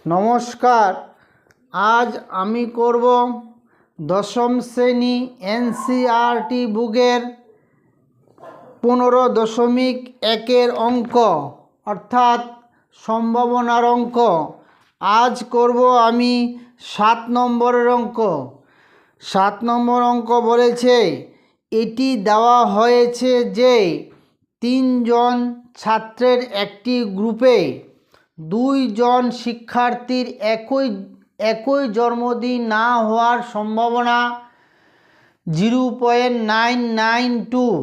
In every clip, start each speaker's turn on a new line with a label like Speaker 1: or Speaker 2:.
Speaker 1: নমস্কার। আজ আমি করব দশম শ্রেণী এনসিইআরটি বুকের 15.1 অঙ্ক অর্থাৎ সম্ভাবনার অঙ্ক। আজ করব আমি 7 নম্বরের অঙ্ক। 7 নম্বর অঙ্ক বলেছে, এটি দেওয়া হয়েছে যে 3 জন ছাত্রের একটি গ্রুপে 2 জন শিক্ষার্থীর একই জন্মদিন না হওয়ার সম্ভাবনা 0.992।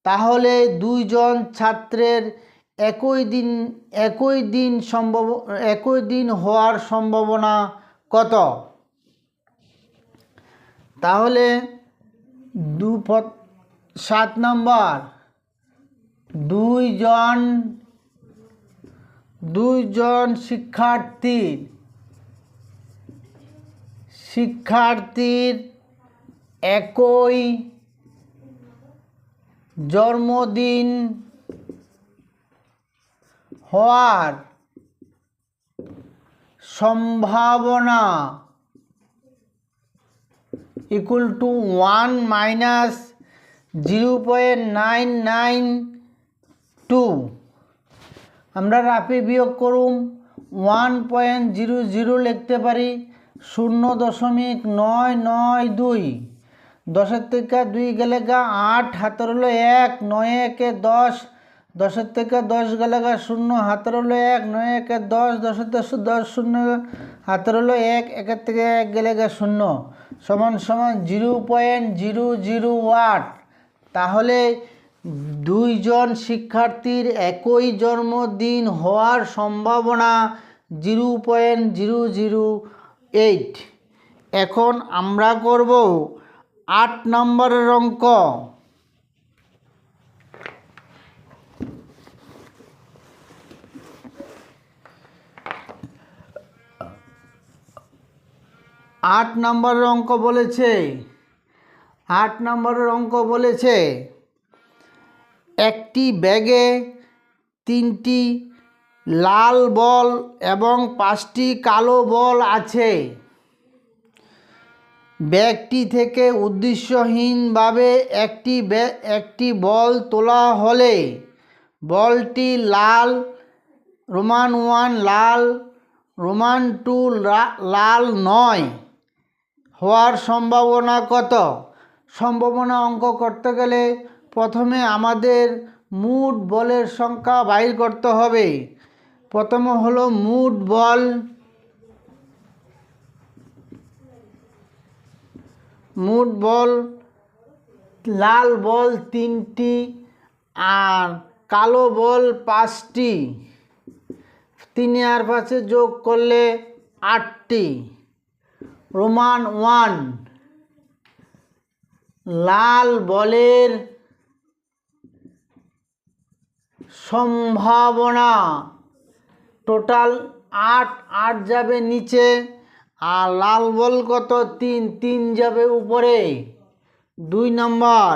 Speaker 1: তাহলে 2 জন ছাত্রের একই দিন হওয়ার সম্ভাবনা কত? তাহলে 7 নম্বর, 2 জন শিক্ষার্থীর একই জন্মদিন হওয়ার সম্ভাবনা equal to 1 minus 0.992। আমরা রাফে বিয়োগ করুম 1.00 লিখতে পারি 0.992। 10 থেকে 2 গেলে 8, হাতের হলো 1, 9 একে 10, 10 থেকে 10 গেলে 0, হাতের হলো 1, 9 একে 10, 10 থেকে 10 0, হাতের হলো 1, 1 থেকে 1 গেলে 0 সমান 0.008। তাহলে 2 জন শিক্ষার্থীর একই জন্মদিন হওয়ার সম্ভাবনা 0.008। এখন আমরা করব 8 নম্বরের অঙ্ক। 8 নম্বরের অঙ্ক বলেছে, একটি ব্যাগে 3টি লাল বল এবং 5টি কালো বল আছে। ব্যাগটি থেকে উদ্দেশ্যহীনভাবে একটি বল তোলা হলে বলটি লাল (1) লাল (2) লাল নয় হওয়ার সম্ভাবনা কত? সম্ভাবনা অঙ্ক করতে গেলে প্রথমে আমাদের মোট বলের সংখ্যা বাইর করতে হবে। প্রথমে হলো মোট বল, লাল বল 3টি আর কালো বল 5টি। 3 আর 5 যোগ করলে 8টি। 1 লাল বলের সম্ভাবনা টোটাল 8 যাবে নিচে, আর লাল বল কত? 3 যাবে উপরে। 2 নম্বর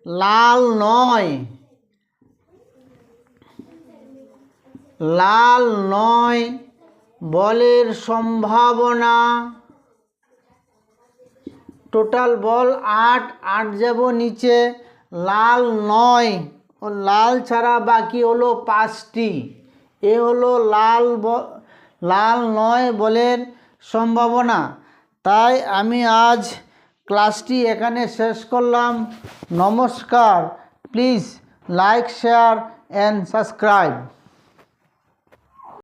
Speaker 1: লাল 9 বলের সম্ভাবনা টোটাল বল 8 যাব নিচে, লাল 9 ও লাল ছাড়া বাকি হলো 5টি। এ হলো লাল 9 বলের সম্ভাবনা। তাই আমি আজ ক্লাসটি এখানে শেষ করলাম। নমস্কার। Please like, share and subscribe.